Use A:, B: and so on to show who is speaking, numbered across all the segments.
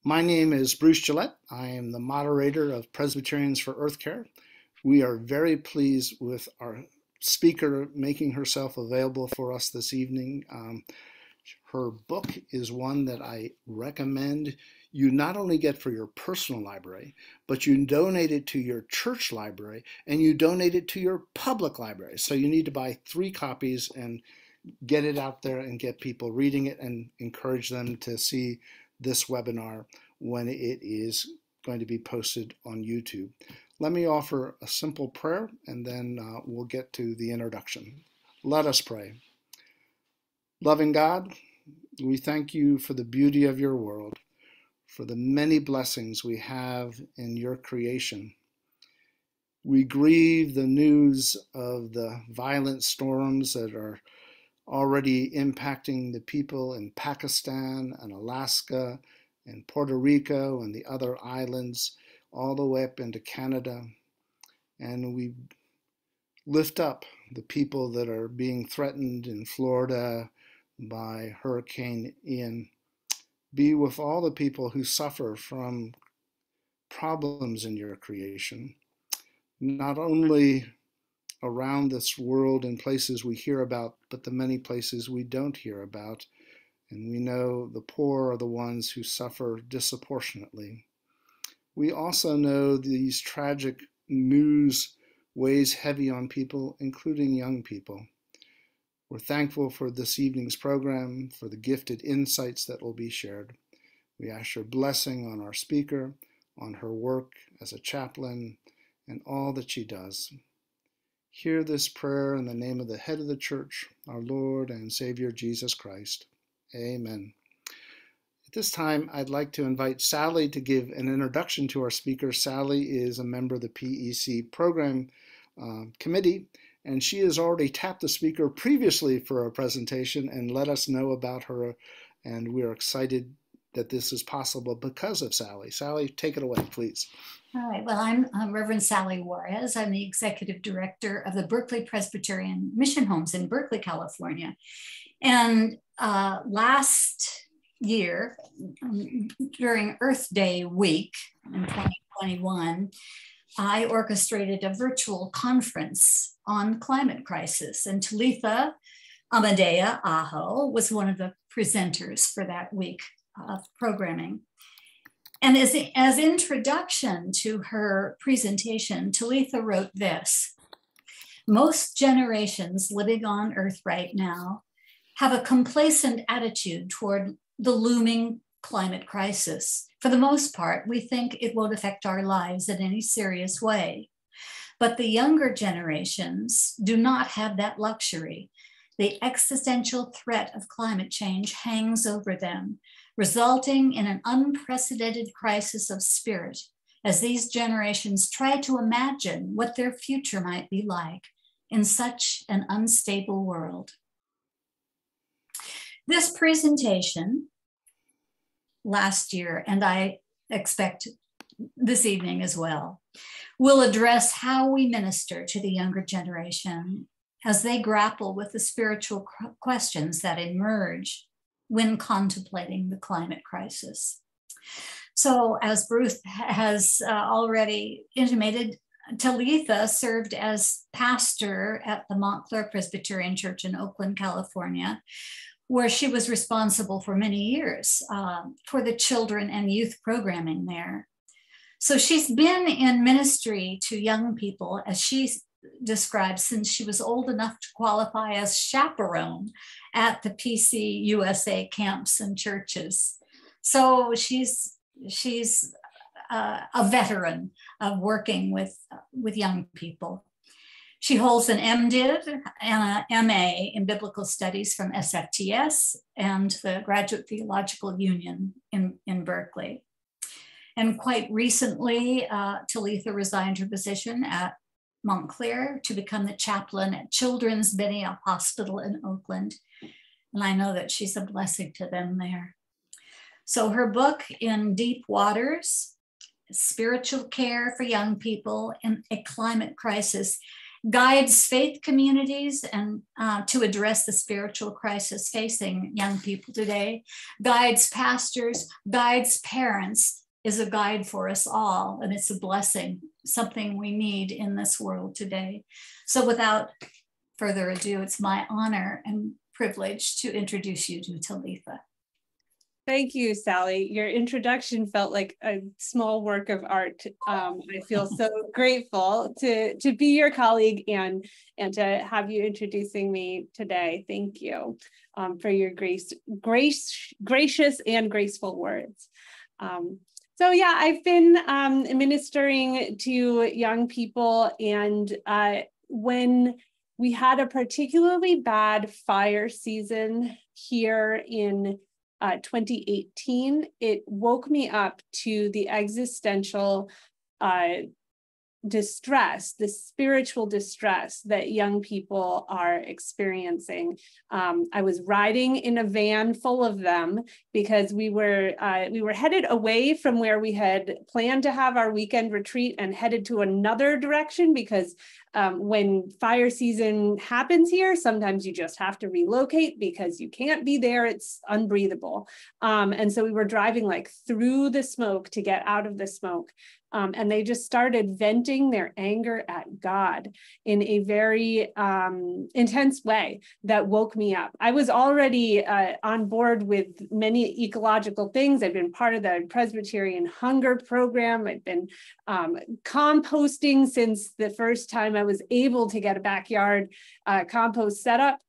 A: My name is Bruce Gillette. I am the moderator of Presbyterians for Earth Care. We are very pleased with our speaker making herself available for us this evening. Her book is one that I recommend you not only get for your personal library, but you donate it to your church library and you donate it to your public library. So you need to buy 3 copies and get it out there and get people reading it and encourage them to see this webinar when it is going to be posted on YouTube. Let me offer a simple prayer and then we'll get to the introduction. Let us pray. Loving God, we thank you for the beauty of your world, for the many blessings we have in your creation. We grieve the news of the violent storms that are already impacting the people in Pakistan and Alaska and Puerto Rico and the other islands, all the way up into Canada. And we lift up the people that are being threatened in Florida by Hurricane Ian. Be with all the people who suffer from problems in your creation, not only around this world in places we hear about, but the many places we don't hear about. And we know the poor are the ones who suffer disproportionately. We also know these tragic news weighs heavy on people, including young people. We're thankful for this evening's program, for the gifted insights that will be shared. We ask your blessing on our speaker, on her work as a chaplain, and all that she does. Hear this prayer in the name of the head of the church, our Lord and Savior Jesus Christ. Amen. At this time, I'd like to invite Sally to give an introduction to our speaker. Sally is a member of the PEC program committee, and she has already tapped the speaker previously for a presentation and let us know about her, and we are excited that this is possible because of Sally. Sally, take it away, please.
B: All right, well, I'm Reverend Sally Juarez. I'm the executive director of the Berkeley Presbyterian Mission Homes in Berkeley, California. And last year, during Earth Day week in 2021, I orchestrated a virtual conference on climate crisis, and Talitha Amadea Aho was one of the presenters for that week of programming. And as introduction to her presentation, Talitha wrote this: most generations living on Earth right now have a complacent attitude toward the looming climate crisis. For the most part, we think it won't affect our lives in any serious way. But the younger generations do not have that luxury. The existential threat of climate change hangs over them, resulting in an unprecedented crisis of spirit as these generations try to imagine what their future might be like in such an unstable world. This presentation last year, and I expect this evening as well, will address how we minister to the younger generation as they grapple with the spiritual questions that emerge when contemplating the climate crisis. So, as Bruce has already intimated, Talitha served as pastor at the Montclair Presbyterian Church in Oakland, California, where she was responsible for many years for the children and youth programming there. So she's been in ministry to young people, as she described, since she was old enough to qualify as chaperone at the PCUSA camps and churches. So she's a veteran of working with young people. She holds an MDiv and an MA in Biblical Studies from SFTS and the Graduate Theological Union in Berkeley. And quite recently, Talitha resigned her position at Montclair to become the chaplain at Children's Benioff Hospital in Oakland. And I know that she's a blessing to them there. So her book, In Deep Waters, Spiritual Care for Young People in a Climate Crisis, guides faith communities and to address the spiritual crisis facing young people today, guides pastors, guides parents, is a guide for us all, and it's a blessing, something we need in this world today. So without further ado, it's my honor and privilege to introduce you to Talitha.
C: Thank you, Sally. Your introduction felt like a small work of art. I feel so grateful to be your colleague and to have you introducing me today. Thank you for your gracious and graceful words. So yeah, I've been ministering to young people, and when we had a particularly bad fire season here in 2018, it woke me up to the existential distress, the spiritual distress that young people are experiencing. I was riding in a van full of them because we were headed away from where we had planned to have our weekend retreat and headed to another direction because when fire season happens here, sometimes you just have to relocate because you can't be there. It's unbreathable. And so we were driving like through the smoke to get out of the smoke. And they just started venting their anger at God in a very intense way that woke me up. I was already on board with many ecological things. I've been part of the Presbyterian Hunger Program. I've been composting since the first time I was able to get a backyard compost set up.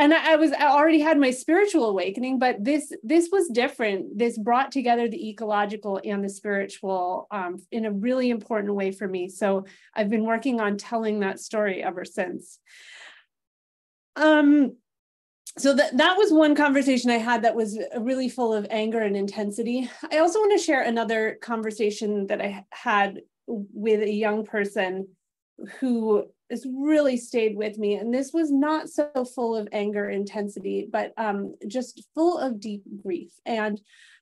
C: And I already had my spiritual awakening, but this was different. This brought together the ecological and the spiritual in a really important way for me. So I've been working on telling that story ever since. So that was one conversation I had that was really full of anger and intensity. I also want to share another conversation that I had with a young person who has really stayed with me. And this was not so full of anger intensity, but just full of deep grief. And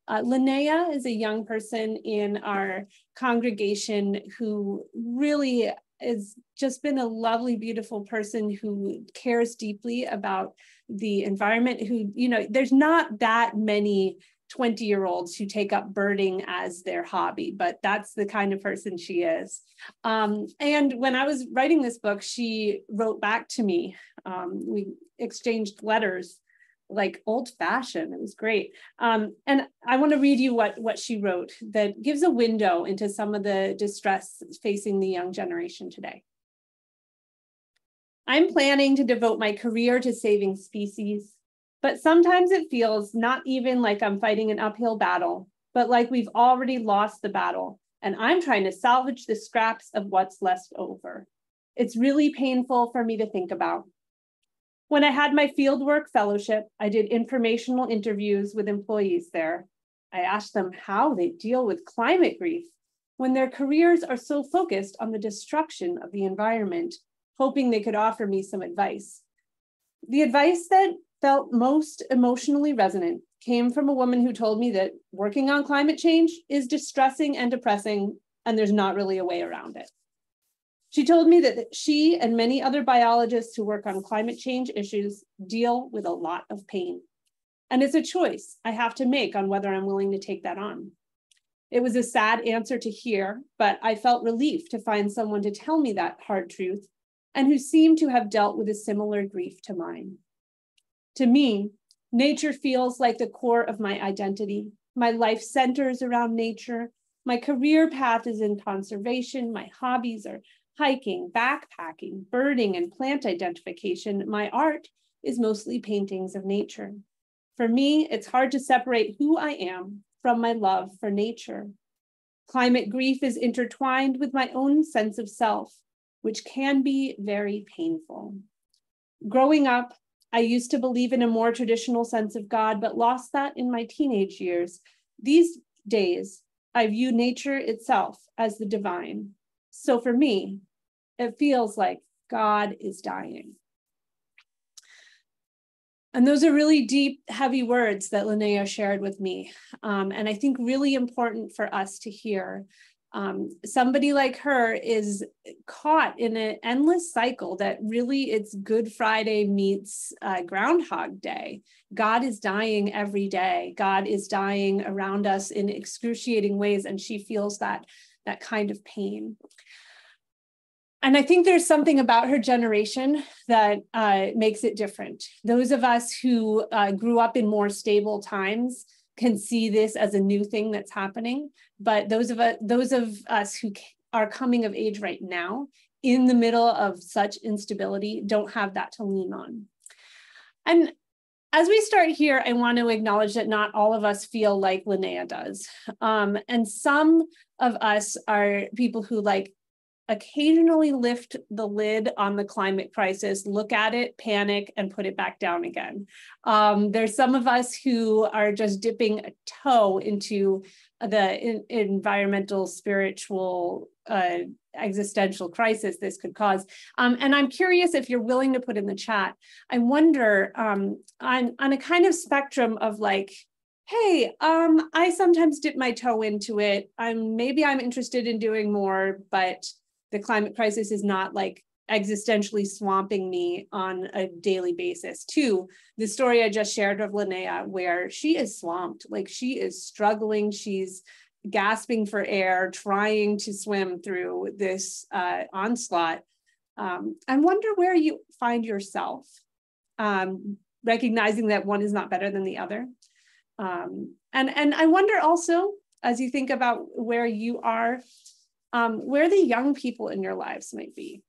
C: Linnea is a young person in our congregation who really has just been a lovely, beautiful person who cares deeply about the environment, who, you know, there's not that many 20-year-olds who take up birding as their hobby, but that's the kind of person she is. And when I was writing this book, she wrote back to me. We exchanged letters like old-fashioned. It was great. And I want to read you what she wrote that gives a window into some of the distress facing the young generation today. I'm planning to devote my career to saving species, but sometimes it feels not even like I'm fighting an uphill battle, but like we've already lost the battle, and I'm trying to salvage the scraps of what's left over. It's really painful for me to think about. When I had my fieldwork fellowship, I did informational interviews with employees there. I asked them how they deal with climate grief when their careers are so focused on the destruction of the environment, hoping they could offer me some advice. The advice that felt most emotionally resonant came from a woman who told me that working on climate change is distressing and depressing, and there's not really a way around it. She told me that she and many other biologists who work on climate change issues deal with a lot of pain. And it's a choice I have to make on whether I'm willing to take that on. It was a sad answer to hear, but I felt relief to find someone to tell me that hard truth and who seemed to have dealt with a similar grief to mine. To me, nature feels like the core of my identity. My life centers around nature. My career path is in conservation. My hobbies are hiking, backpacking, birding, and plant identification. My art is mostly paintings of nature. For me, it's hard to separate who I am from my love for nature. Climate grief is intertwined with my own sense of self, which can be very painful. Growing up, I used to believe in a more traditional sense of God, but lost that in my teenage years. These days, I view nature itself as the divine. So for me, it feels like God is dying. And those are really deep, heavy words that Linnea shared with me. And I think really important for us to hear. Somebody like her is caught in an endless cycle that really it's Good Friday meets Groundhog Day. God is dying every day. God is dying around us in excruciating ways, and she feels that kind of pain. And I think there's something about her generation that makes it different. Those of us who grew up in more stable times can see this as a new thing that's happening. But those of us who are coming of age right now, in the middle of such instability, don't have that to lean on. And as we start here, I want to acknowledge that not all of us feel like Linnea does. And some of us are people who occasionally lift the lid on the climate crisis, look at it, panic, and put it back down again. There's some of us who are just dipping a toe into the environmental, spiritual, existential crisis this could cause. And I'm curious if you're willing to put in the chat. I wonder on a kind of spectrum of hey, I sometimes dip my toe into it. Maybe I'm interested in doing more, but the climate crisis is not existentially swamping me on a daily basis. To the story I just shared of Linnea, where she is swamped, she is struggling, she's gasping for air, trying to swim through this onslaught. I wonder where you find yourself, recognizing that one is not better than the other. And I wonder also, as you think about where you are, where the young people in your lives might be.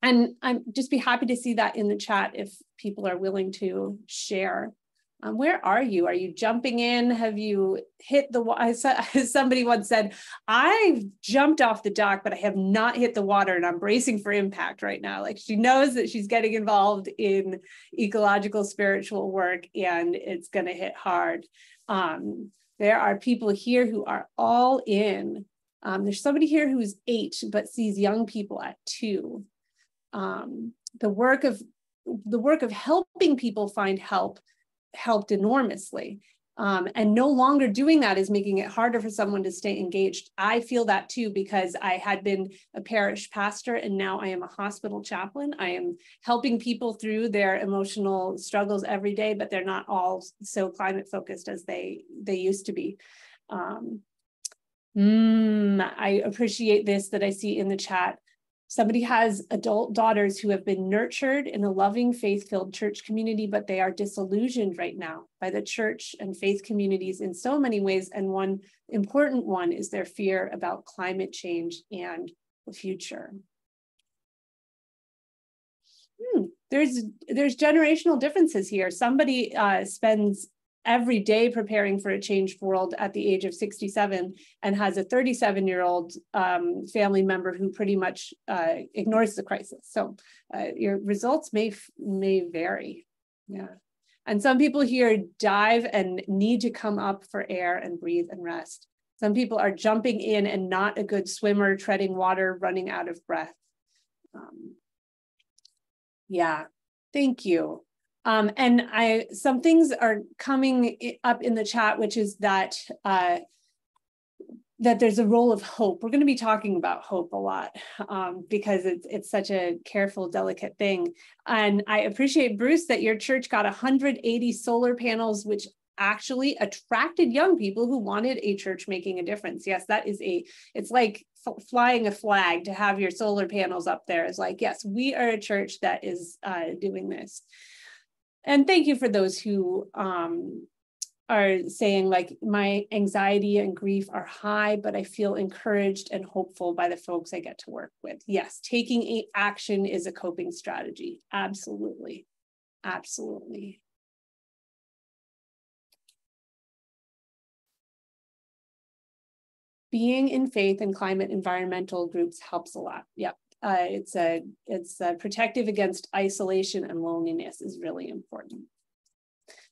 C: And I'm just be happy to see that in the chat if people are willing to share. Where are you? Are you jumping in? Have you hit the water? Somebody once said, I've jumped off the dock, but I have not hit the water, and I'm bracing for impact right now. She knows that she's getting involved in ecological, spiritual work, and it's going to hit hard. There are people here who are all in. There's somebody here who's 8, but sees young people at 2. The work of helping people find help helped enormously. And no longer doing that is making it harder for someone to stay engaged. I feel that too, because I had been a parish pastor and now I am a hospital chaplain. I am helping people through their emotional struggles every day, but they're not all so climate focused as they used to be. I appreciate this that I see in the chat. Somebody has adult daughters who have been nurtured in a loving, faith-filled church community, but they are disillusioned right now by the church and faith communities in so many ways. And one important one is their fear about climate change and the future. There's generational differences here. Somebody spends every day preparing for a changed world at the age of 67 and has a 37-year-old family member who pretty much ignores the crisis. So your results may vary. Yeah. And some people here dive and need to come up for air and breathe and rest. Some people are jumping in and not a good swimmer, treading water, running out of breath. Yeah, thank you. And some things are coming up in the chat, which is that that there's a role of hope. We're going to be talking about hope a lot because it's such a careful, delicate thing. And I appreciate, Bruce, that your church got 180 solar panels, which actually attracted young people who wanted a church making a difference. Yes, that is it's like flying a flag to have your solar panels up there. It's yes, we are a church that is doing this. And thank you for those who are saying my anxiety and grief are high, but I feel encouraged and hopeful by the folks I get to work with. Yes, taking action is a coping strategy. Absolutely. Absolutely. Being in faith and climate environmental groups helps a lot. Yep. It's protective against isolation and loneliness is really important.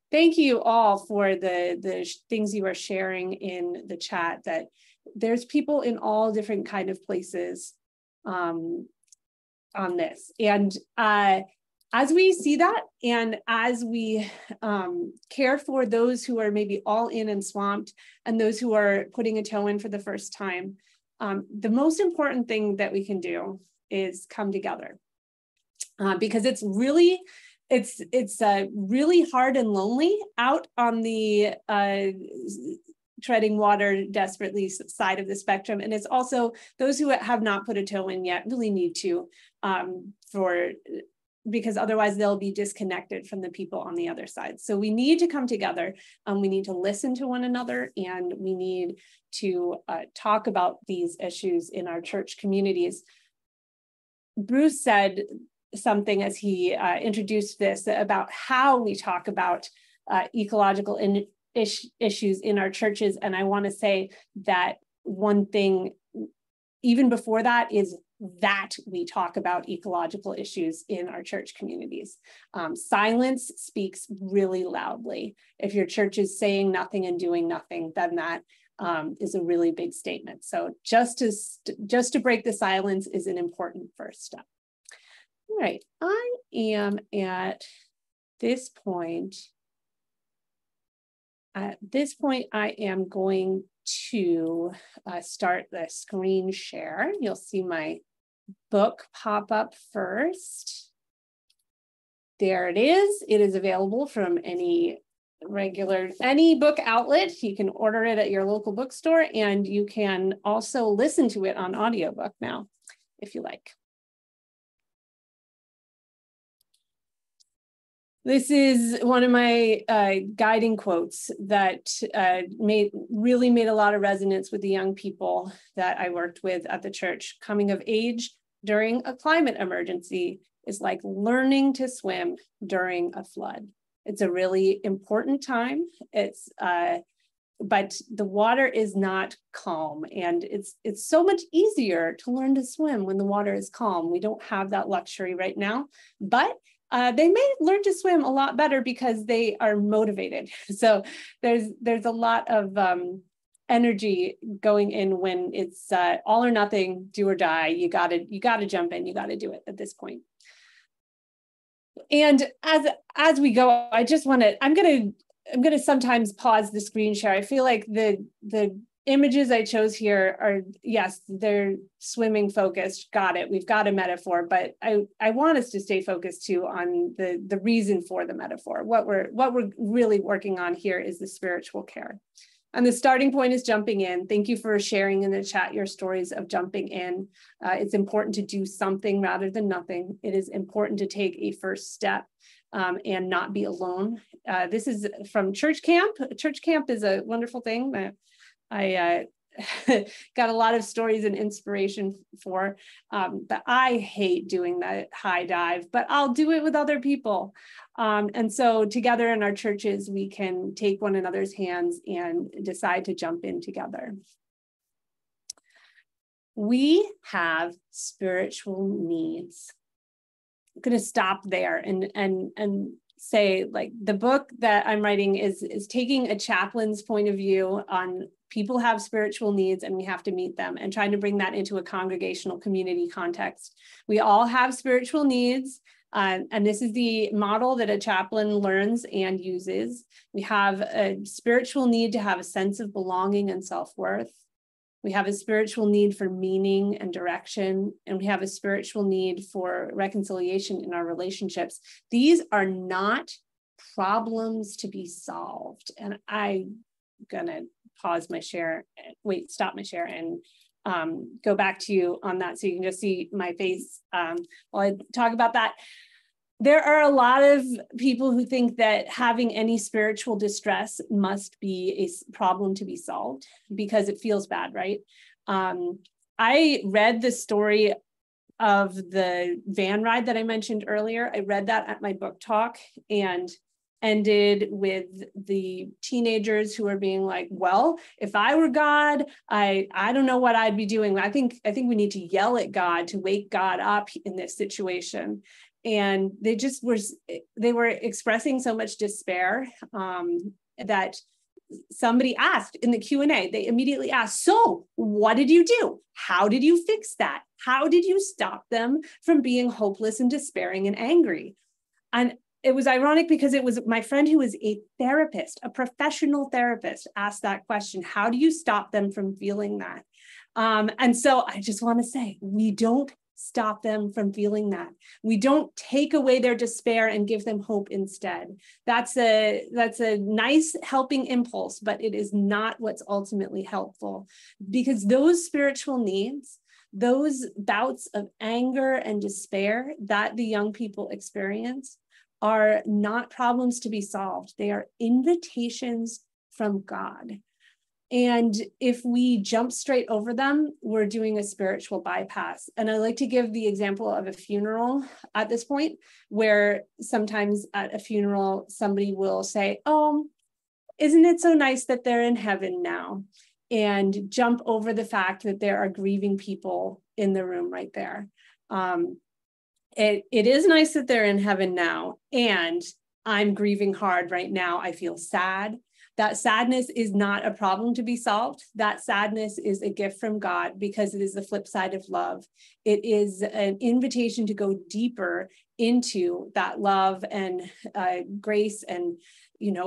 C: Thank you all for the things you are sharing in the chat, that there's people in all different kind of places on this. And as we see that, and as we care for those who are maybe all in and swamped, and those who are putting a toe in for the first time, the most important thing that we can do is come together, because it's really hard and lonely out on the treading water desperately side of the spectrum. And it's also those who have not put a toe in yet really need to, because otherwise they'll be disconnected from the people on the other side. So we need to come together. We need to listen to one another, and we need to talk about these issues in our church communities. Bruce said something as he introduced this about how we talk about ecological issues in our churches. And I want to say that one thing, even before that, is that we talk about ecological issues in our church communities. Silence speaks really loudly. If your church is saying nothing and doing nothing, then that is a really big statement. So just to break the silence is an important first step. All right, I am at this point. At this point, I am going to start the screen share. You'll see my book pop up first. There it is. It is available from any book outlet. You can order it at your local bookstore, and you can also listen to it on audiobook now, if you like. This is one of my guiding quotes that really made a lot of resonance with the young people that I worked with at the church. Coming of age during a climate emergency is like learning to swim during a flood. It's a really important time. But the water is not calm, and it's so much easier to learn to swim when the water is calm. We don't have that luxury right now, but they may learn to swim a lot better because they are motivated. So there's a lot of energy going in when it's all or nothing, do or die. You gotta jump in. You gotta do it at this point. And as we go, I'm gonna sometimes pause the screen share. I feel like the images I chose here are, yes, they're swimming focused. Got it. We've got a metaphor, but I want us to stay focused too on the reason for the metaphor. What we're really working on here is the spiritual care. And the starting point is jumping in. Thank you for sharing in the chat your stories of jumping in. It's important to do something rather than nothing. It is important to take a first step and not be alone. This is from church camp. Church camp is a wonderful thing that I got a lot of stories and inspiration for, but I hate doing that high dive, but I'll do it with other people. And so together in our churches, we can take one another's hands and decide to jump in together. We have spiritual needs. I'm going to stop there and say, like, the book that I'm writing is taking a chaplain's point of view on people have spiritual needs and we have to meet them, and trying to bring that into a congregational community context. We all have spiritual needs, and this is the model that a chaplain learns and uses. We have a spiritual need to have a sense of belonging and self-worth. We have a spiritual need for meaning and direction, and we have a spiritual need for reconciliation in our relationships. These are not problems to be solved. And I'm gonna pause my share, stop my share and go back to you on that so you can just see my face while I talk about that. There are a lot of people who think that having any spiritual distress must be a problem to be solved because it feels bad, right? I read the story of the van ride that I mentioned earlier. I read that at my book talk and ended with the teenagers who are being like, well, if I were God, I don't know what I'd be doing. I think we need to yell at God to wake God up in this situation. And they were expressing so much despair that somebody asked in the Q&A, they immediately asked, so what did you do? How did you fix that? How did you stop them from being hopeless and despairing and angry? And it was ironic because it was my friend who was a therapist, a professional therapist, asked that question. How do you stop them from feeling that? And so I just want to say, we don't stop them from feeling that. We don't take away their despair and give them hope instead. That's a nice helping impulse, but it is not what's ultimately helpful, because those spiritual needs, those bouts of anger and despair that the young people experience, are not problems to be solved. They are invitations from God. And if we jump straight over them, we're doing a spiritual bypass. And I like to give the example of a funeral at this point, where sometimes at a funeral, somebody will say, "Oh, isn't it so nice that they're in heaven now?" And jump over the fact that there are grieving people in the room right there. It is nice that they're in heaven now, and I'm grieving hard right now. I feel sad. That sadness is not a problem to be solved. That sadness is a gift from God, because it is the flip side of love. It is an invitation to go deeper into that love and grace and,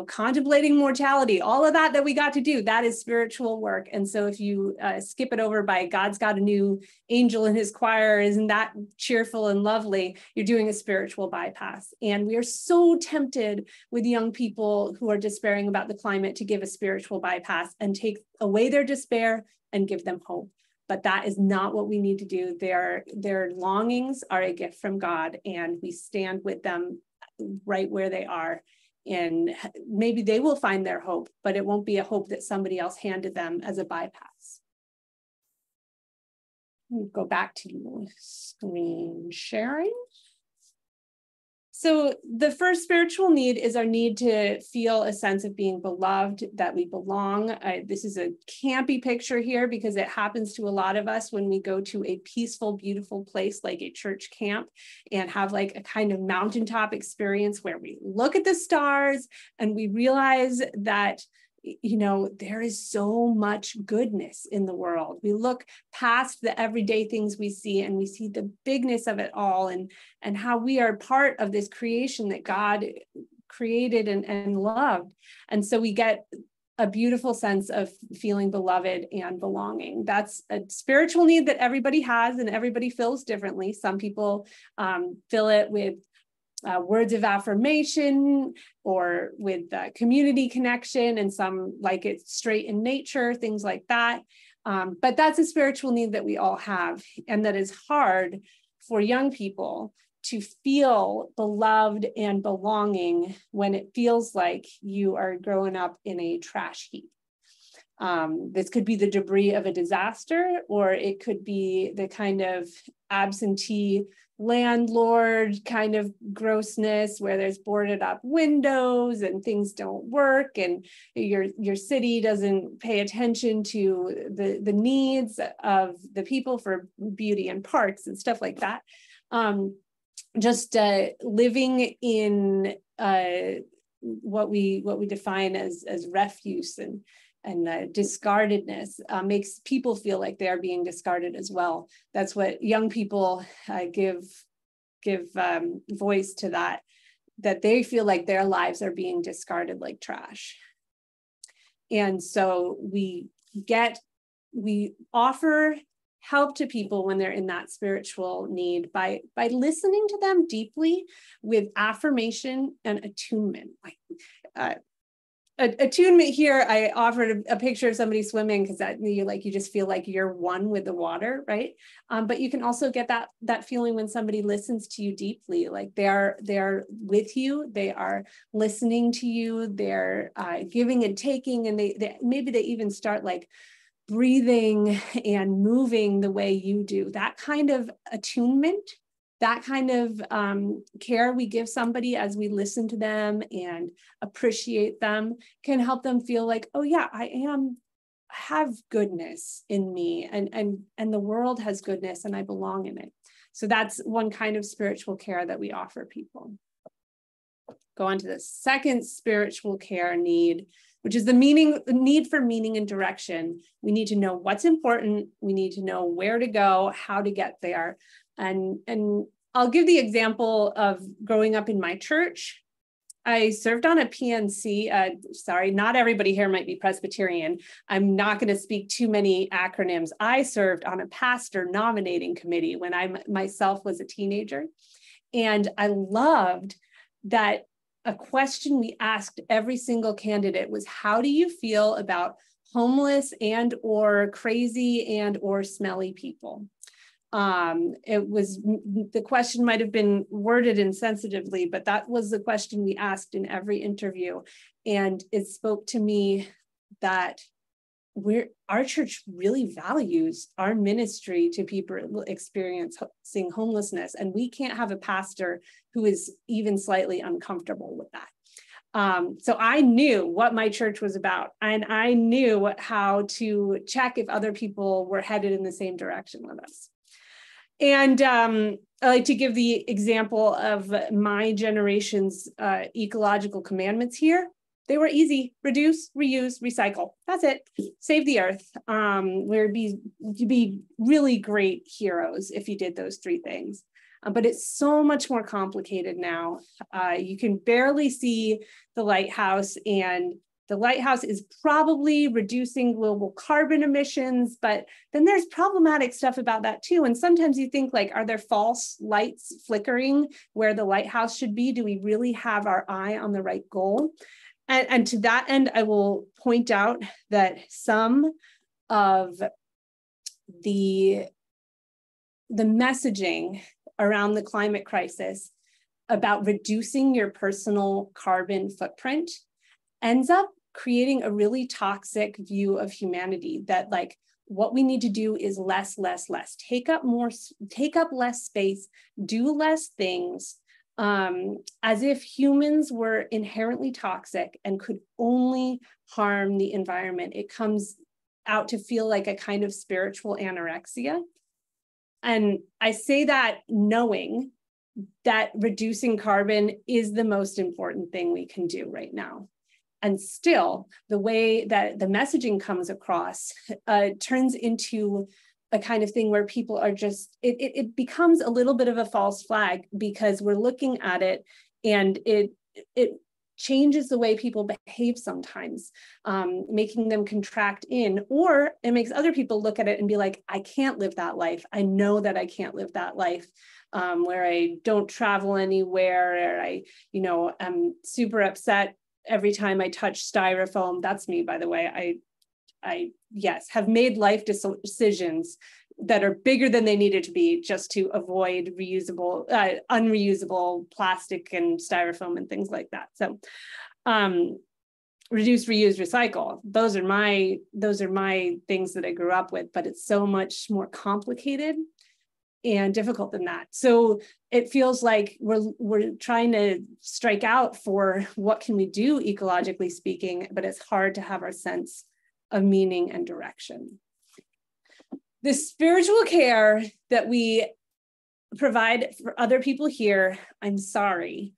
C: contemplating mortality, all of that we got to do. That is spiritual work. And so if you skip it over by God's got a new angel in his choir, isn't that cheerful and lovely? You're doing a spiritual bypass. And we are so tempted with young people who are despairing about the climate to give a spiritual bypass and take away their despair and give them hope. But that is not what we need to do. Their longings are a gift from God, and we stand with them right where they are. And maybe they will find their hope, but it won't be a hope that somebody else handed them as a bypass. Go back to screen sharing. So the first spiritual need is our need to feel a sense of being beloved, that we belong. This is a campy picture here because it happens to a lot of us when we go to a peaceful, beautiful place like a church camp and have like a kind of mountaintop experience where we look at the stars and we realize that there is so much goodness in the world. We look past the everyday things we see and we see the bigness of it all, and how we are part of this creation that God created and loved. And so we get a beautiful sense of feeling beloved and belonging. That's a spiritual need that everybody has and everybody fills differently. Some people fill it with words of affirmation or with community connection, and some like it straight in nature, things like that. But that's a spiritual need that we all have, and that is hard for young people to feel beloved and belonging when it feels like you are growing up in a trash heap. This could be the debris of a disaster, or it could be the kind of absentee landlord kind of grossness where there's boarded up windows and things don't work, and your city doesn't pay attention to the needs of the people for beauty and parks and stuff like that. Just living in what we define as refuse and discardedness makes people feel like they are being discarded as well. That's what young people give voice to, that they feel like their lives are being discarded like trash. And so we offer help to people when they're in that spiritual need by listening to them deeply with affirmation and attunement. Attunement here, I offered a picture of somebody swimming because that you just feel like you're one with the water, right? But you can also get that feeling when somebody listens to you deeply, like they're with you, they are listening to you, they're giving and taking, and they maybe they even start like breathing and moving the way you do. That kind of attunement, that kind of care we give somebody as we listen to them and appreciate them can help them feel like, oh yeah, I have goodness in me, and the world has goodness and I belong in it. So that's one kind of spiritual care that we offer people. Go on to the second spiritual care need, which is the need for meaning and direction. We need to know what's important. We need to know where to go, how to get there. And I'll give the example of growing up in my church. I served on a PNC. Sorry, not everybody here might be Presbyterian. I'm not going to speak too many acronyms. I served on a pastor nominating committee when I myself was a teenager. And I loved that a question we asked every single candidate was, how do you feel about homeless and or crazy and or smelly people? The question might have been worded insensitively, but that was the question we asked in every interview. And it spoke to me that our church really values our ministry to people experiencing homelessness. And we can't have a pastor who is even slightly uncomfortable with that. So I knew what my church was about, and I knew how to check if other people were headed in the same direction with us. And I like to give the example of my generation's ecological commandments here. They were easy: reduce, reuse, recycle. That's it. Save the earth. You'd be really great heroes if you did those three things. But it's so much more complicated now. You can barely see the lighthouse, and the lighthouse is probably reducing global carbon emissions, but then there's problematic stuff about that too. And sometimes you think, like, are there false lights flickering where the lighthouse should be? Do we really have our eye on the right goal? And to that end, I will point out that some of the messaging around the climate crisis about reducing your personal carbon footprint ends up creating a really toxic view of humanity, that, like, what we need to do is less, less, less. Take up less space, do less things, as if humans were inherently toxic and could only harm the environment. It comes out to feel like a kind of spiritual anorexia. And I say that knowing that reducing carbon is the most important thing we can do right now. And still, the way that the messaging comes across turns into a kind of thing where people are just, it becomes a little bit of a false flag, because we're looking at it and it changes the way people behave sometimes, making them contract in, or it makes other people look at it and be like, I can't live that life. I know that I can't live that life, where I don't travel anywhere, or I'm super upset every time I touch styrofoam. That's me, by the way. I yes, have made life decisions that are bigger than they needed to be just to avoid unreusable plastic and styrofoam and things like that. So reduce, reuse, recycle. Those are my things that I grew up with, but it's so much more complicated and difficult than that. So it feels like we're trying to strike out for what can we do ecologically speaking, but it's hard to have our sense of meaning and direction. The spiritual care that we provide for other people here, I'm sorry,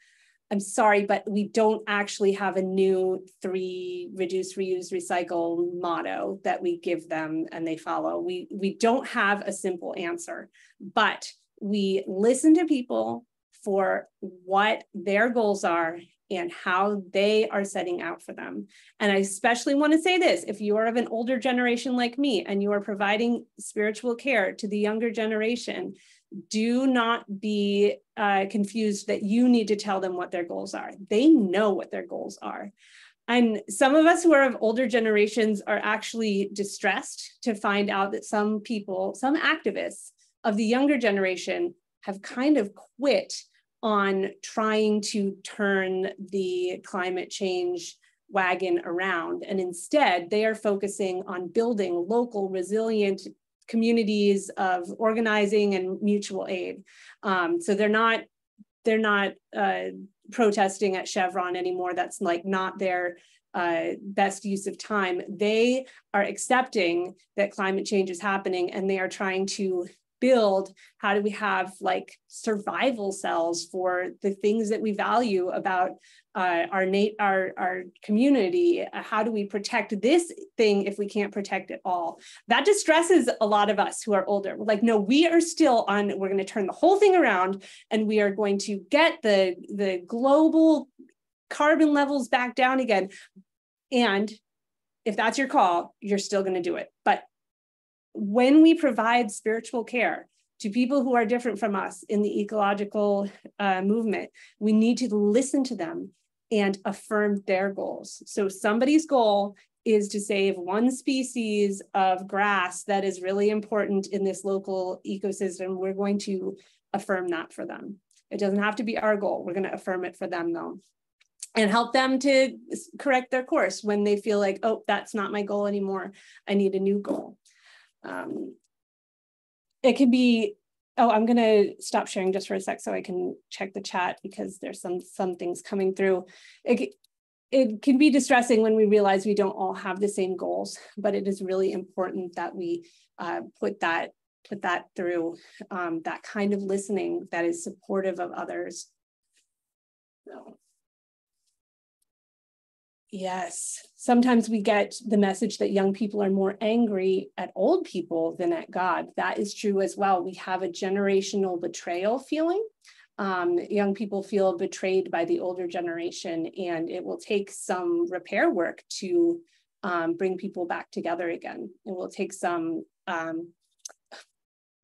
C: but we don't actually have a new 3 reduce, reuse, recycle motto that we give them and they follow. We don't have a simple answer, but we listen to people for what their goals are and how they are setting out for them. And I especially want to say this: if you are of an older generation like me and you are providing spiritual care to the younger generation, do not be confused that you need to tell them what their goals are. They know what their goals are. And some of us who are of older generations are actually distressed to find out that some people, some activists of the younger generation have kind of quit on trying to turn the climate change wagon around. And instead, they are focusing on building local, resilient communities of organizing and mutual aid. So they're not protesting at Chevron anymore. That's like not their best use of time. They are accepting that climate change is happening, and they are trying to build, how do we have like survival cells for the things that we value about our community? How do we protect this thing if we can't protect it all? That distresses a lot of us who are older. We're like, no, we are still on, we're going to turn the whole thing around, and we are going to get the global carbon levels back down again. And if that's your call, you're still going to do it. But when we provide spiritual care to people who are different from us in the ecological movement, we need to listen to them and affirm their goals. So somebody's goal is to save one species of grass that is really important in this local ecosystem. We're going to affirm that for them. It doesn't have to be our goal. We're going to affirm it for them though, and help them to correct their course when they feel like, oh, that's not my goal anymore. I need a new goal. It can be, oh, I'm going to stop sharing just for a sec so I can check the chat because there's some things coming through. It can be distressing when we realize we don't all have the same goals, but it is really important that we put that through, that kind of listening that is supportive of others. So, yes, sometimes we get the message that young people are more angry at old people than at God. That is true as well. We have a generational betrayal feeling. Young people feel betrayed by the older generation, and it will take some repair work to bring people back together again. It will take some,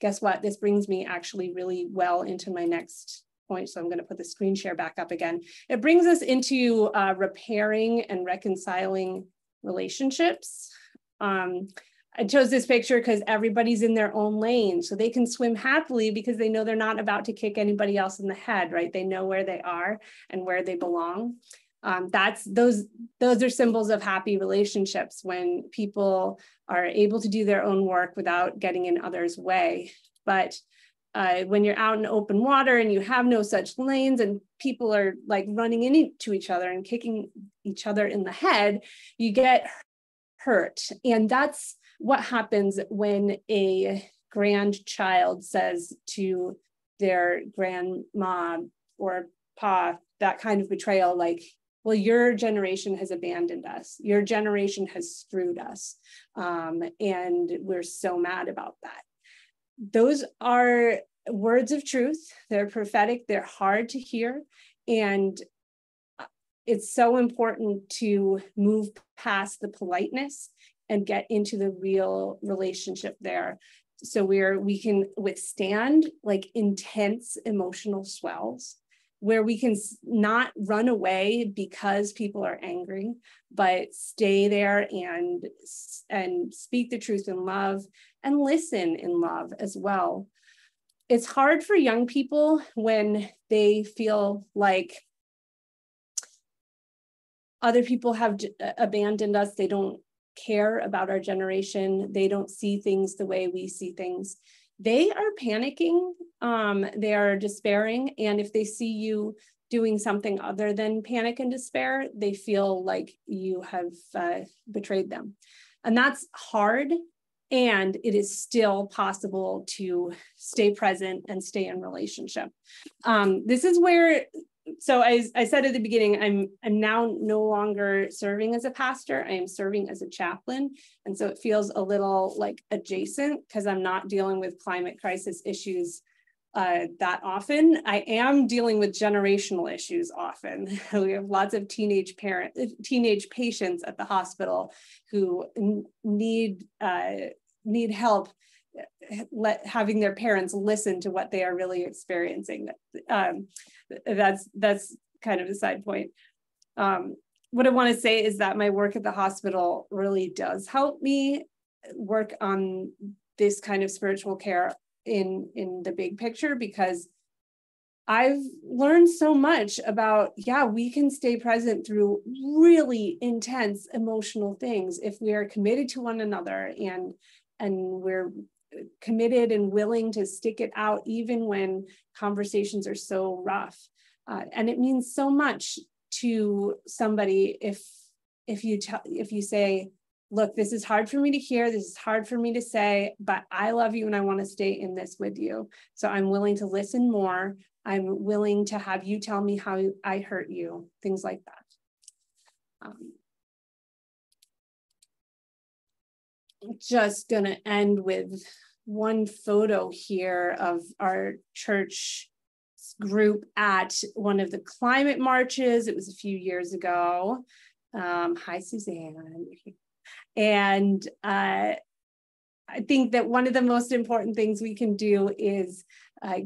C: guess what? This brings me actually really well into my next point. So I'm going to put the screen share back up again. It brings us into repairing and reconciling relationships. I chose this picture because everybody's in their own lane, so they can swim happily because they know they're not about to kick anybody else in the head, right? They know where they are and where they belong. Those are symbols of happy relationships, when people are able to do their own work without getting in others' way. But when you're out in open water and you have no such lanes and people are like running into each other and kicking each other in the head, you get hurt. And that's what happens when a grandchild says to their grandma or pa, that kind of betrayal, like, well, your generation has abandoned us. Your generation has screwed us. And we're so mad about that. Those are words of truth. They're prophetic. They're hard to hear. And it's so important to move past the politeness and get into the real relationship there. So we can withstand like intense emotional swells, where we can not run away because people are angry, but stay there and speak the truth in love and listen in love as well. It's hard for young people when they feel like other people have abandoned us. They don't care about our generation. They don't see things the way we see things. They are panicking. They are despairing. And if they see you doing something other than panic and despair, they feel like you have betrayed them. And that's hard. And it is still possible to stay present and stay in relationship. This is where, so I said at the beginning, I'm now no longer serving as a pastor. I am serving as a chaplain. And so it feels a little like adjacent because I'm not dealing with climate crisis issues that often. I am dealing with generational issues often. We have lots of teenage patients at the hospital who need help having their parents listen to what they are really experiencing. That's kind of a side point. What I want to say is that my work at the hospital really does help me work on this kind of spiritual care in the big picture, because I've learned so much about, we can stay present through really intense emotional things if we are committed to one another and we're committed and willing to stick it out even when conversations are so rough. And it means so much to somebody if you say, look, this is hard for me to hear, this is hard for me to say, but I love you and I want to stay in this with you. So I'm willing to listen more. I'm willing to have you tell me how I hurt you, things like that. Just gonna end with one photo here of our church group at one of the climate marches. It was a few years ago. Hi, Suzanne. And I think that one of the most important things we can do is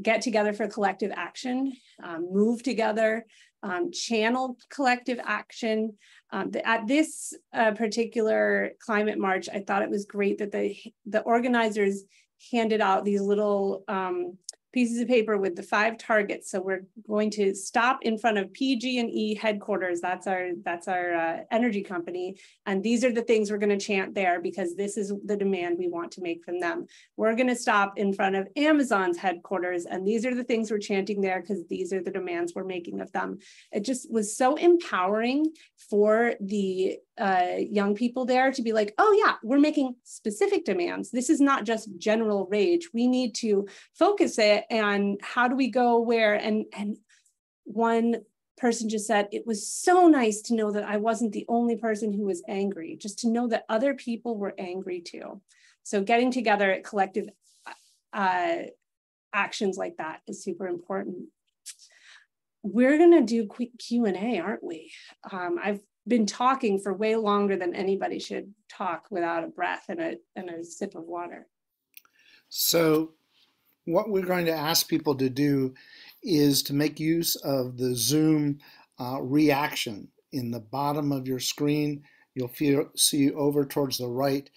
C: get together for collective action, move together, channel collective action. At this particular climate march, I thought it was great that the organizers handed out these little pieces of paper with the 5 targets. So we're going to stop in front of PG&E headquarters. That's our energy company. And these are the things we're going to chant there because this is the demand we want to make from them. We're going to stop in front of Amazon's headquarters. And these are the things we're chanting there because these are the demands we're making of them. It just was so empowering for the young people there to be like, oh yeah, we're making specific demands. This is not just general rage. We need to focus it and how do we go where? And one person just said, it was so nice to know that I wasn't the only person who was angry, just to know that other people were angry too. So getting together at collective actions like that is super important. We're gonna do quick Q&A, aren't we? I've been talking for way longer than anybody should talk without a breath and a sip of water.
A: So what we're going to ask people to do is to make use of the Zoom reaction. In the bottom of your screen, you'll see over towards the right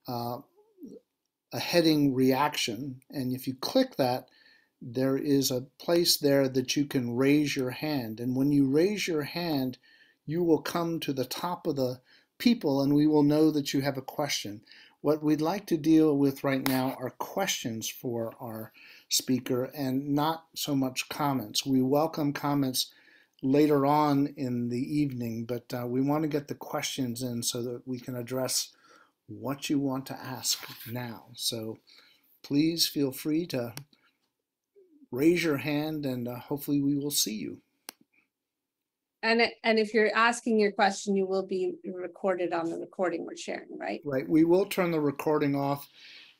A: a heading reaction. And if you click that, there is a place there that you can raise your hand. And when you raise your hand, you will come to the top of the people and we will know that you have a question. What we'd like to deal with right now are questions for our speaker and not so much comments. We welcome comments later on in the evening, but we want to get the questions in so that we can address what you want to ask now. So please feel free to raise your hand and hopefully we will see you.
C: And if you're asking your question, you will be recorded on the recording we're sharing, right?
A: Right. We will turn the recording off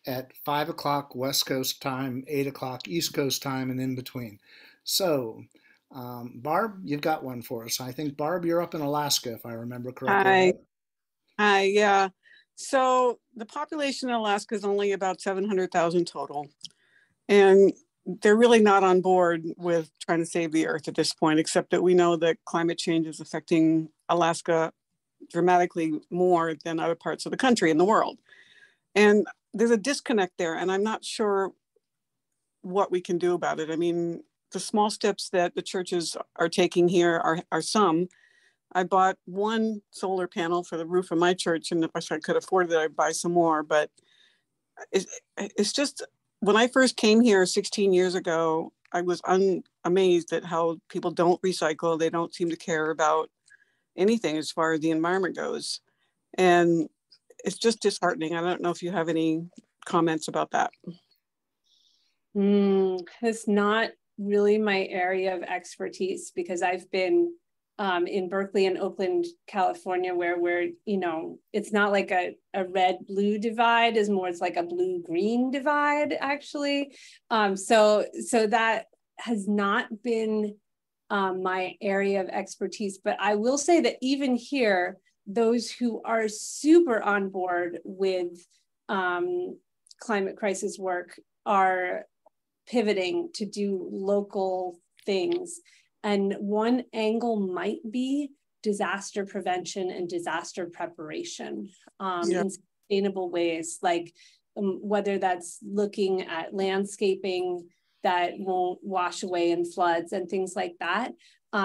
A: at 5 o'clock West Coast time, 8 o'clock East Coast time, and in between. So, Barb, you've got one for us. I think, Barb, you're up in Alaska, if I remember correctly.
D: Hi, yeah. So the population in Alaska is only about 700,000 total. And they're really not on board with trying to save the earth at this point, except that we know that climate change is affecting Alaska dramatically more than other parts of the country and the world. And there's a disconnect there, and I'm not sure what we can do about it. I mean, the small steps that the churches are taking here are some. I bought one solar panel for the roof of my church, and if I could afford it, I'd buy some more. But it's just, when I first came here 16 years ago, I was amazed at how people don't recycle. They don't seem to care about anything as far as the environment goes. And it's just disheartening. I don't know if you have any comments about that.
C: It's not really my area of expertise because I've been in Berkeley and Oakland, California, where we're, it's not like a red-blue divide, it's like a blue-green divide, actually. So that has not been my area of expertise, but I will say that even here, those who are super on board with climate crisis work are pivoting to do local things. And one angle might be disaster prevention and disaster preparation in sustainable ways, like whether that's looking at landscaping that won't wash away in floods and things like that.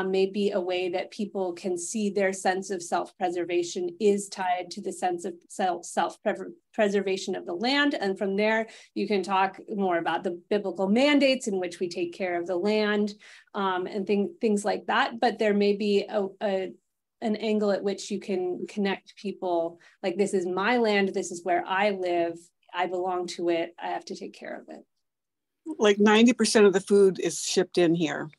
C: May be a way that people can see their sense of self-preservation is tied to the sense of self-preservation of the land. And from there, you can talk more about the biblical mandates in which we take care of the land and things like that. But there may be an angle at which you can connect people, like, this is my land, this is where I live, I belong to it, I have to take care of it.
D: Like 90% of the food is shipped in here.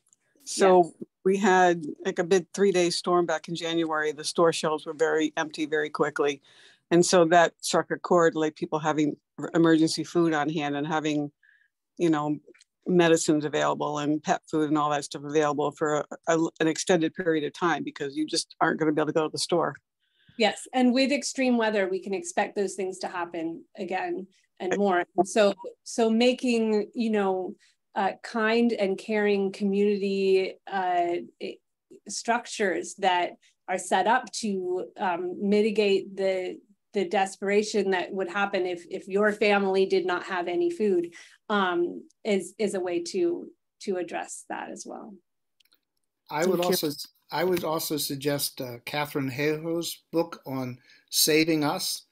D: So we had like a big 3-day storm back in January. The store shelves were very empty very quickly. And so that struck a chord, like people having emergency food on hand and having, medicines available and pet food and all that stuff available for an extended period of time, because you just aren't going to be able to go to the store.
C: Yes, and with extreme weather, we can expect those things to happen again and more. So making, you know, kind and caring community structures that are set up to mitigate the desperation that would happen if your family did not have any food is a way to address that as well.
A: I would also suggest Catherine Hayhoe's book on Saving Us,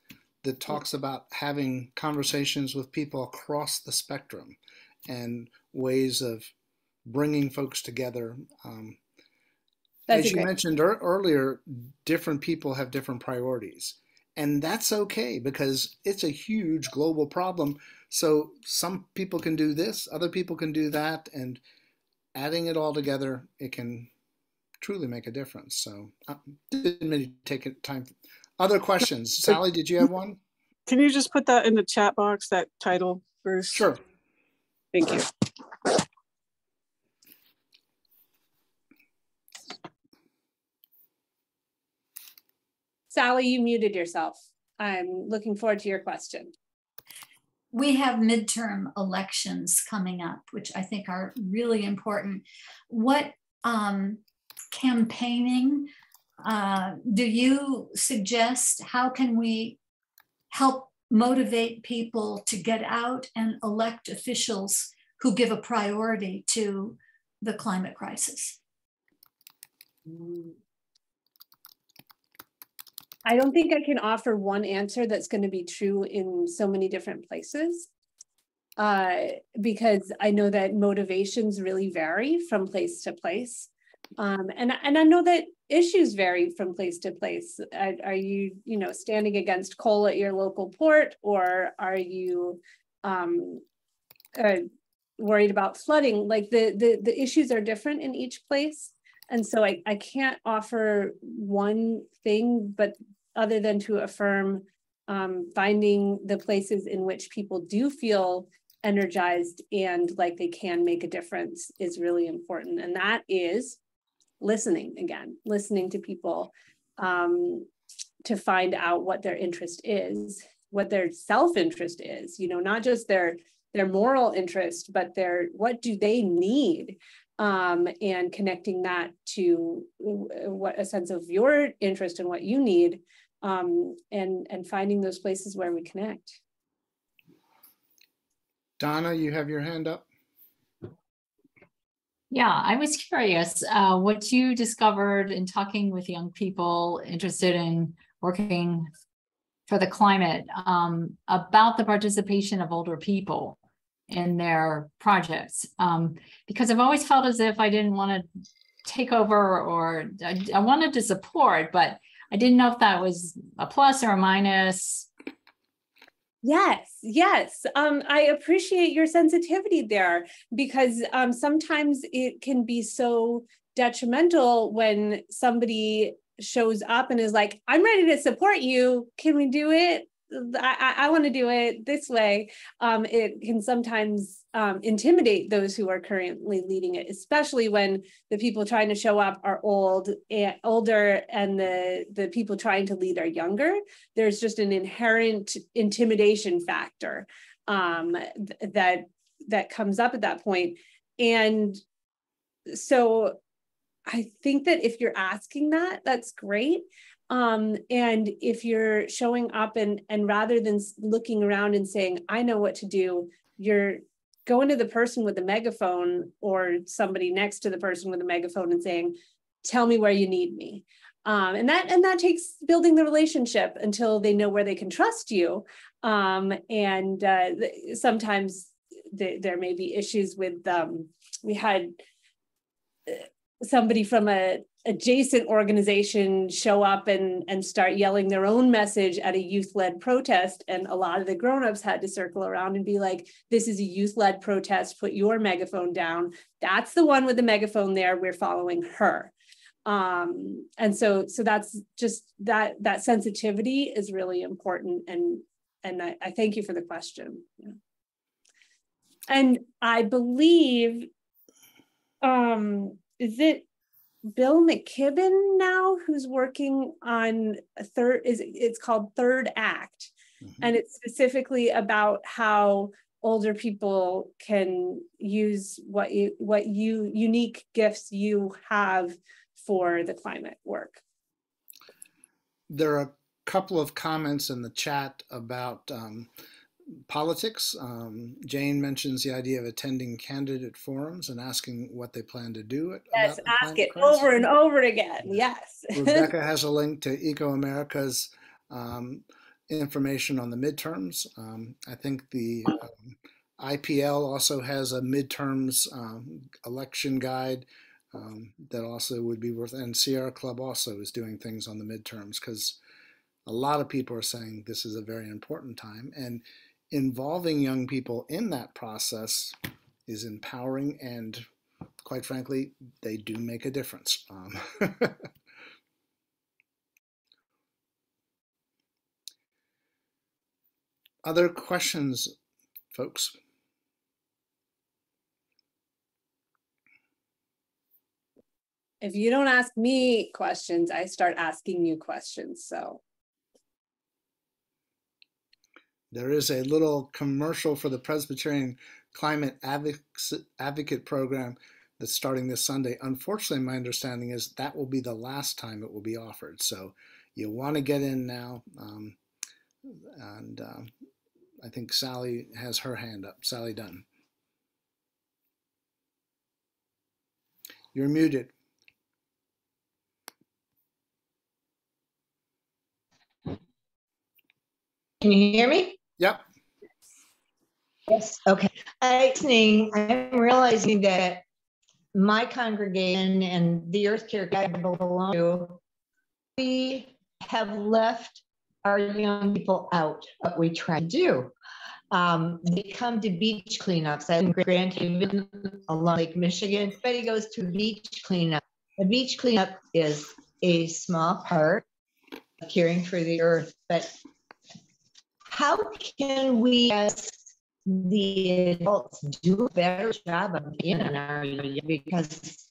A: that talks about having conversations with people across the spectrum and ways of bringing folks together. As you mentioned earlier, different people have different priorities. And that's okay, because it's a huge global problem. So some people can do this, other people can do that, and adding it all together, it can truly make a difference. So didn't really take time. Other questions? Sally, did you have one?
D: Can you just put that in the chat box, that title, Bruce?
A: Sure.
D: Thank you.
C: Sally, you muted yourself. I'm looking forward to your question.
B: We have midterm elections coming up, which I think are really important. What campaigning do you suggest? How can we help motivate people to get out and elect officials who give a priority to the climate crisis?
C: I don't think I can offer one answer that's going to be true in so many different places, because I know that motivations really vary from place to place. And I know that issues vary from place to place. Are you, standing against coal at your local port, or are you worried about flooding? Like the issues are different in each place. And so I can't offer one thing, but other than to affirm finding the places in which people do feel energized and like they can make a difference is really important. And that is listening to people to find out what their interest is, what their self-interest is, not just their moral interest, but what do they need? And connecting that to what a sense of your interest and what you need, and finding those places where we connect.
A: Donna, you have your hand up.
E: Yeah, I was curious what you discovered in talking with young people interested in working for the climate about the participation of older people in their projects, because I've always felt as if I didn't want to take over, or I wanted to support, but I didn't know if that was a plus or a minus.
C: Yes. I appreciate your sensitivity there, because sometimes it can be so detrimental when somebody shows up and is like, I'm ready to support you. Can we do it? I want to do it this way. It can sometimes intimidate those who are currently leading it, especially when the people trying to show up are older and the people trying to lead are younger. There's just an inherent intimidation factor that comes up at that point. And so I think that if you're asking that, that's great. And if you're showing up and rather than looking around and saying, I know what to do, you're going to the person with the megaphone or somebody next to the person with the megaphone and saying, tell me where you need me. And that takes building the relationship until they know where they can trust you. Sometimes there may be issues with, we had somebody from a adjacent organization show up and start yelling their own message at a youth-led protest, and a lot of the grown-ups had to circle around and be like, this is a youth-led protest, put your megaphone down. That's the one with the megaphone there, we're following her. And so that's just that sensitivity is really important, and I thank you for the question. Yeah. And I believe, is it Bill McKibben now who's working on it's called Third Act. Mm-hmm. And it's specifically about how older people can use what unique gifts you have for the climate work.
A: There are a couple of comments in the chat about politics. Jane mentions the idea of attending candidate forums and asking what they plan to do.
C: Yes, ask it over and over again. Yes.
A: Rebecca has a link to Eco America's information on the midterms. I think the IPL also has a midterms election guide that also would be worth, and Sierra Club also is doing things on the midterms, because a lot of people are saying this is a very important time, and involving young people in that process is empowering, and quite frankly, they do make a difference. Other questions, folks?
C: If you don't ask me questions, I start asking you questions, so.
A: There is a little commercial for the Presbyterian Climate Advocate Program that's starting this Sunday. Unfortunately, my understanding is that will be the last time it will be offered. So you want to get in now. I think Sally has her hand up. Sally Dunn. You're muted.
F: Can you hear me?
A: Yep.
F: Yes. Okay. I'm realizing that my congregation and the Earth Care Guide I belong to, we have left our young people out. What we try to do, they come to beach cleanups. I live in Grand Haven along Lake Michigan. Everybody goes to a beach cleanup. A beach cleanup is a small part of caring for the earth, but how can we, as the adults, do a better job of being in our area? Because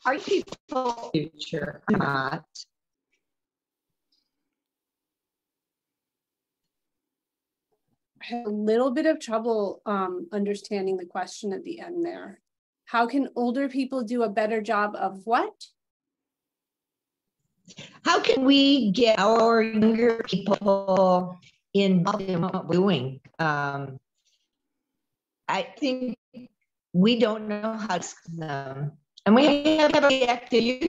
F: our people future are not.
C: I had a little bit of trouble understanding the question at the end there. How can older people do a better job of what?
F: How can we get our younger people involved in what we're doing? I think we don't know how to them. And we have active youth.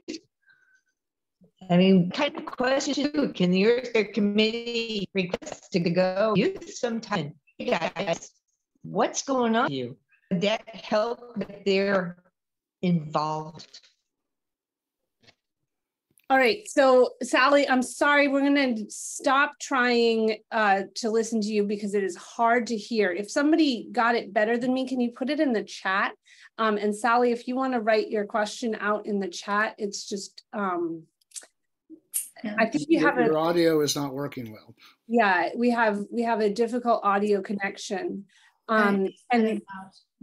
F: I mean, kind of question, can the Earth Care Committee request to go youth sometime? Hey guys, what's going on with you? Would that help that they're involved?
C: All right, so Sally, I'm sorry, we're gonna stop trying to listen to you because it is hard to hear. If somebody got it better than me, can you put it in the chat? And Sally, if you wanna write your question out in the chat, it's just, I think you have
A: your audio is not working well.
C: Yeah, we have a difficult audio connection. And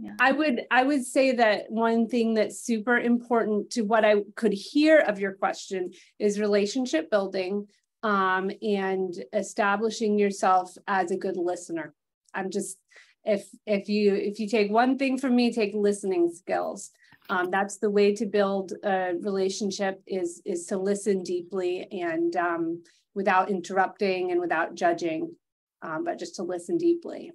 C: yeah. I would say that one thing that's super important to what I could hear of your question is relationship building and establishing yourself as a good listener. I'm just, if you take one thing from me, take listening skills. That's the way to build a relationship is to listen deeply and without interrupting and without judging, but just to listen deeply.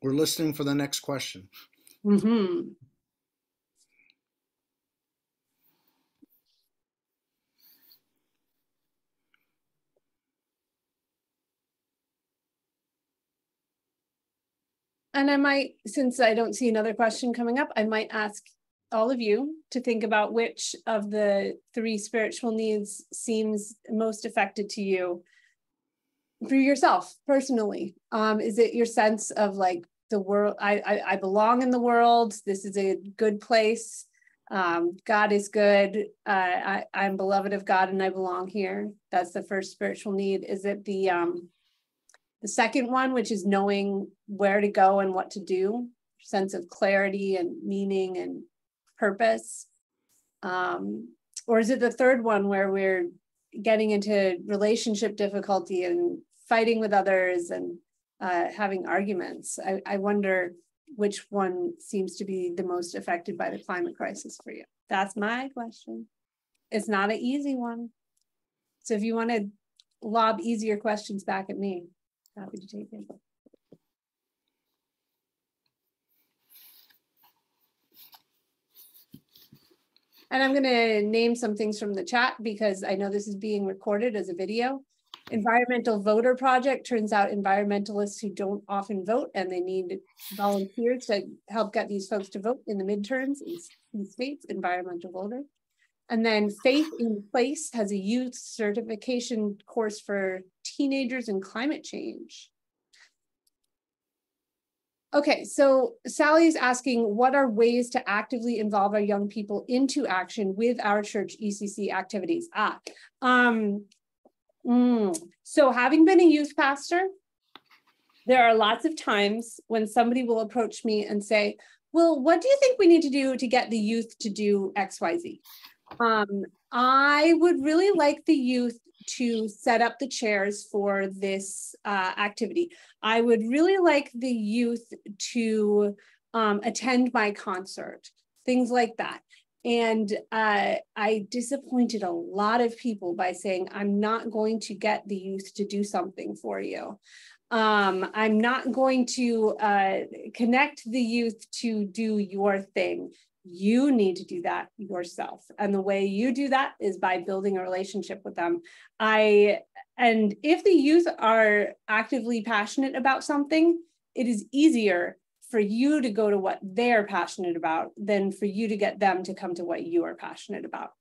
A: We're listening for the next question.
C: Mm-hmm. And I might, since I don't see another question coming up, I might ask all of you to think about which of the 3 spiritual needs seems most affected to you for yourself personally. Is it your sense of like the world, I belong in the world, this is a good place, God is good, I'm beloved of God and I belong here? That's the first spiritual need. Is it the The second one, which is knowing where to go and what to do, sense of clarity and meaning and purpose. Or is it the third one where we're getting into relationship difficulty and fighting with others and having arguments? I wonder which one seems to be the most affected by the climate crisis for you. That's my question. It's not an easy one. So if you want to lob easier questions back at me, happy to take it. And I'm going to name some things from the chat because I know this is being recorded as a video. Environmental Voter Project, turns out environmentalists who don't often vote, and they need volunteers to help get these folks to vote in the midterms in states, environmental voter. And then Faith in Place has a youth certification course for teenagers and climate change. Okay, so Sally's asking, what are ways to actively involve our young people into action with our church ECC activities? So having been a youth pastor, there are lots of times when somebody will approach me and say, well, what do you think we need to do to get the youth to do XYZ? I would really like the youth to set up the chairs for this activity. I would really like the youth to attend my concert, things like that. And I disappointed a lot of people by saying, I'm not going to get the youth to do something for you. I'm not going to connect the youth to do your thing. You need to do that yourself. And the way you do that is by building a relationship with them. And if the youth are actively passionate about something, it is easier for you to go to what they're passionate about than for you to get them to come to what you are passionate about.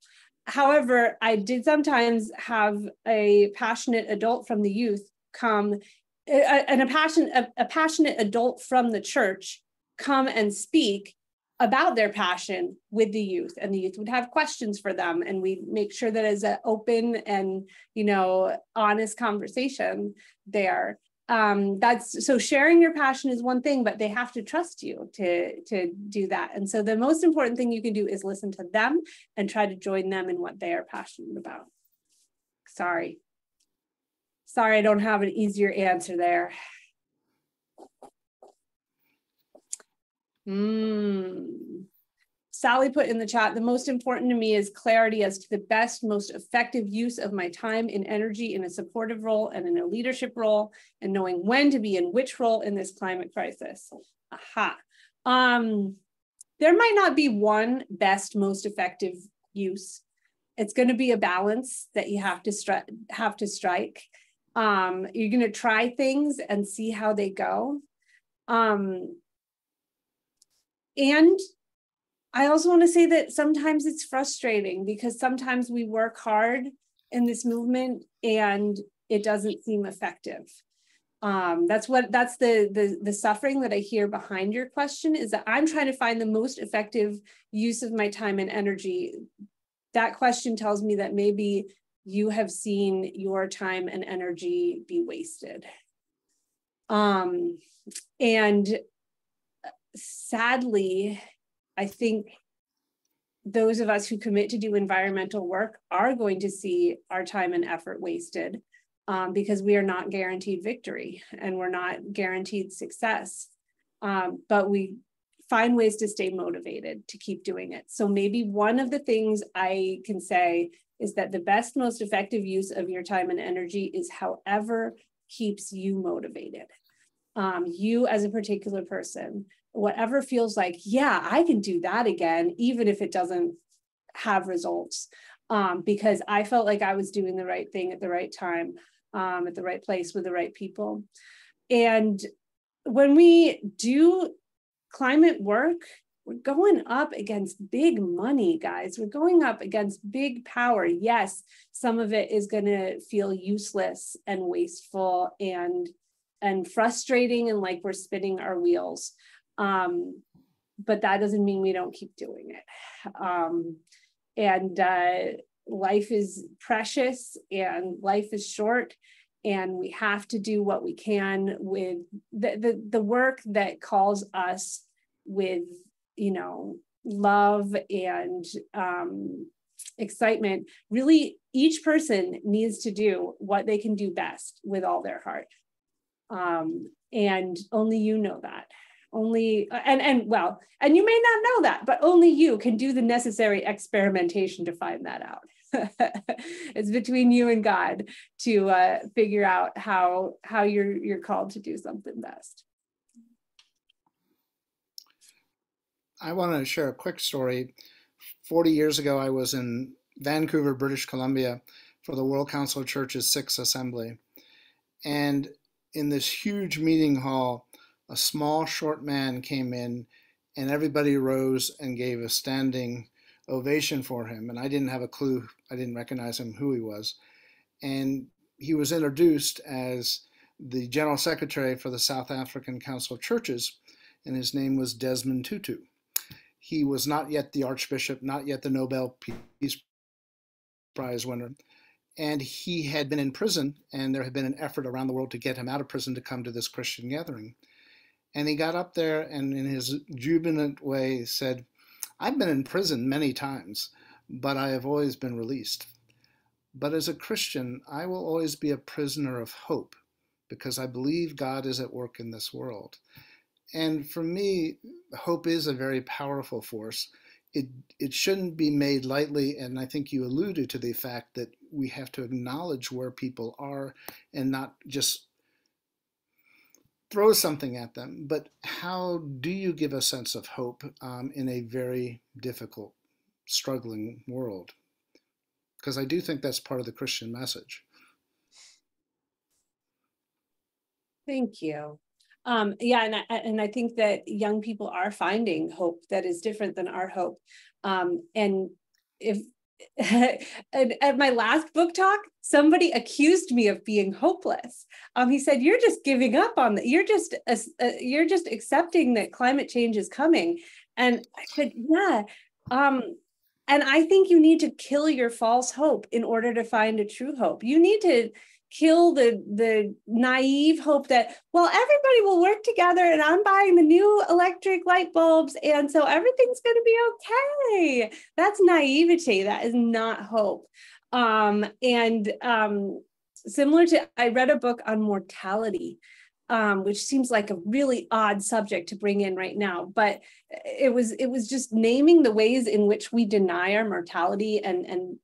C: However, I did sometimes have a passionate adult from the youth come, and a passionate adult from the church come and speak about their passion with the youth, and the youth would have questions for them, and we make sure that it's an open and, you know, honest conversation there. That's so sharing your passion is one thing, but they have to trust you to do that. And so the most important thing you can do is listen to them and try to join them in what they are passionate about. Sorry, I don't have an easier answer there. Sally put in the chat, the most important to me is clarity as to the best, most effective use of my time and energy in a supportive role and in a leadership role, and knowing when to be in which role in this climate crisis. Aha. There might not be one best, most effective use. It's going to be a balance that you have to strike. You're going to try things and see how they go. And I also want to say that sometimes it's frustrating because sometimes we work hard in this movement and it doesn't seem effective. That's the suffering that I hear behind your question, is that I'm trying to find the most effective use of my time and energy. That question tells me that maybe you have seen your time and energy be wasted. And sadly, I think those of us who commit to do environmental work are going to see our time and effort wasted because we are not guaranteed victory and we're not guaranteed success. But we find ways to stay motivated to keep doing it. So maybe one of the things I can say is that the best, most effective use of your time and energy is however keeps you motivated. You as a particular person, whatever feels like, yeah, I can do that again, even if it doesn't have results, because I felt like I was doing the right thing at the right time, at the right place with the right people. And when we do climate work, we're going up against big money, guys. We're going up against big power. Yes, some of it is going to feel useless and wasteful and frustrating and like we're spinning our wheels. But that doesn't mean we don't keep doing it. Life is precious and life is short. and we have to do what we can with the work that calls us with, you know, love and excitement. Really, each person needs to do what they can do best with all their heart. And only you know that. Only, and you may not know that, but only you can do the necessary experimentation to find that out. It's between you and God to figure out how you're called to do something best.
A: I want to share a quick story. 40 years ago, I was in Vancouver, British Columbia for the World Council of Churches 6th Assembly. And in this huge meeting hall, a small, short man came in, and everybody rose and gave a standing ovation for him. And I didn't have a clue. I didn't recognize him, who he was. And he was introduced as the General Secretary for the South African Council of Churches, and his name was Desmond Tutu. He was not yet the Archbishop, not yet the Nobel Peace Prize winner. And he had been in prison, and there had been an effort around the world to get him out of prison to come to this Christian gathering. And he got up there and in his jubilant way said, "I've been in prison many times, but I have always been released. But as a Christian, I will always be a prisoner of hope because I believe God is at work in this world." And for me, hope is a very powerful force. It shouldn't be made lightly, and I think you alluded to the fact that we have to acknowledge where people are and not just throw something at them. But how do you give a sense of hope in a very difficult, struggling world? Because I do think that's part of the Christian message.
C: Thank you. Yeah, and I think that young people are finding hope that is different than our hope. And if at my last book talk, somebody accused me of being hopeless. He said, "You're just giving up on that. You're just accepting that climate change is coming." And I said, "Yeah." And I think you need to kill your false hope in order to find a true hope. You need to kill the naive hope that, well, everybody will work together and I'm buying the new electric light bulbs and so everything's going to be okay. That's naivety. That is not hope. Similar to, I read a book on mortality, which seems like a really odd subject to bring in right now, but it was just naming the ways in which we deny our mortality and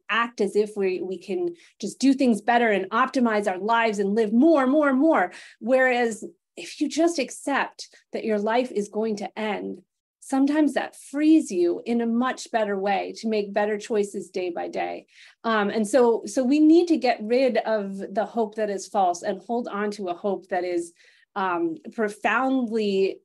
C: act as if we can just do things better and optimize our lives and live more. Whereas if you just accept that your life is going to end, sometimes that frees you in a much better way to make better choices day by day. And so we need to get rid of the hope that is false and hold on to a hope that is profoundly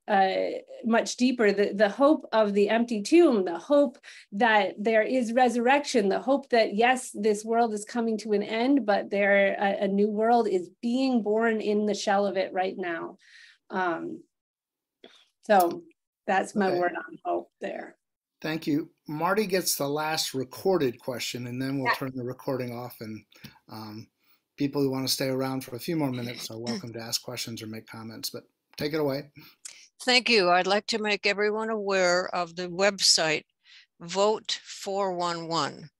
C: much deeper. The hope of the empty tomb, the hope that there is resurrection, the hope that, yes, this world is coming to an end, but a new world is being born in the shell of it right now. So that's my word on hope there.
A: Thank you. Marty gets the last recorded question, and then we'll turn the recording off. And people who want to stay around for a few more minutes are welcome to ask questions or make comments, but take it away.
G: Thank you. I'd like to make everyone aware of the website, Vote 411.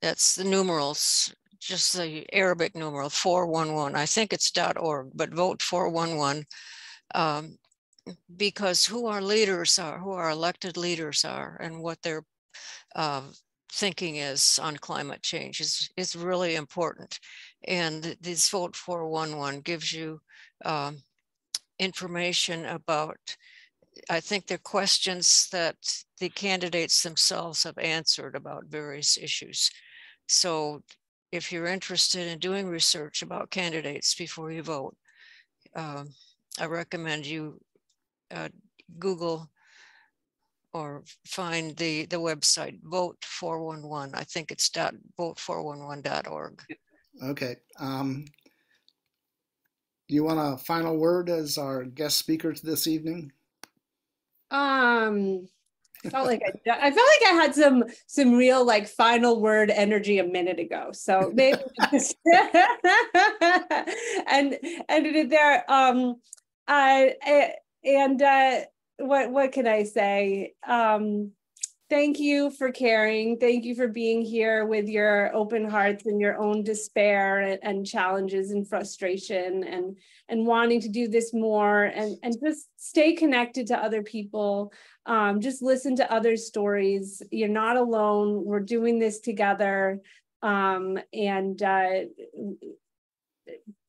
G: That's the numerals, just the Arabic numeral, 411. I think it's .org, but Vote 411. Because who our leaders are, who our elected leaders are, and what their thinking is on climate change is really important. And this Vote 411 gives you information about, I think, the questions that the candidates themselves have answered about various issues. So if you're interested in doing research about candidates before you vote, I recommend you Google or find the website Vote 411. I think it's vote411.org.
A: Okay. Do you want a final word as our guest speaker this evening?
C: I felt like I had some real like final word energy a minute ago. So maybe and ended it there. What can I say? Thank you for caring. Thank you for being here with your open hearts and your own despair and challenges and frustration and wanting to do this more and just stay connected to other people. Just listen to other stories. You're not alone. We're doing this together.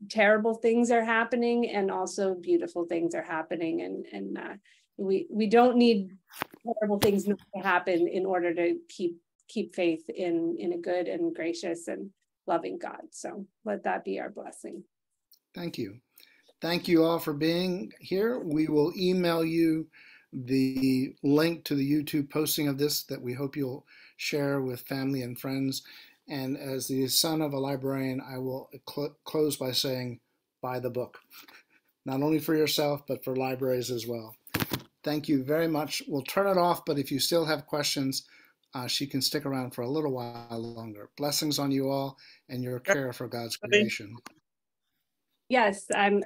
C: Terrible things are happening and also beautiful things are happening. And we don't need horrible things not to happen in order to keep faith in a good and gracious and loving God. So let that be our blessing.
A: Thank you. Thank you all for being here. We will email you the link to the YouTube posting of this that we hope you'll share with family and friends. And as the son of a librarian, I will close by saying, buy the book, not only for yourself, but for libraries as well. Thank you very much. We'll turn it off, but if you still have questions, she can stick around for a little while longer. Blessings on you all and your care for God's creation.
C: Yes, I'm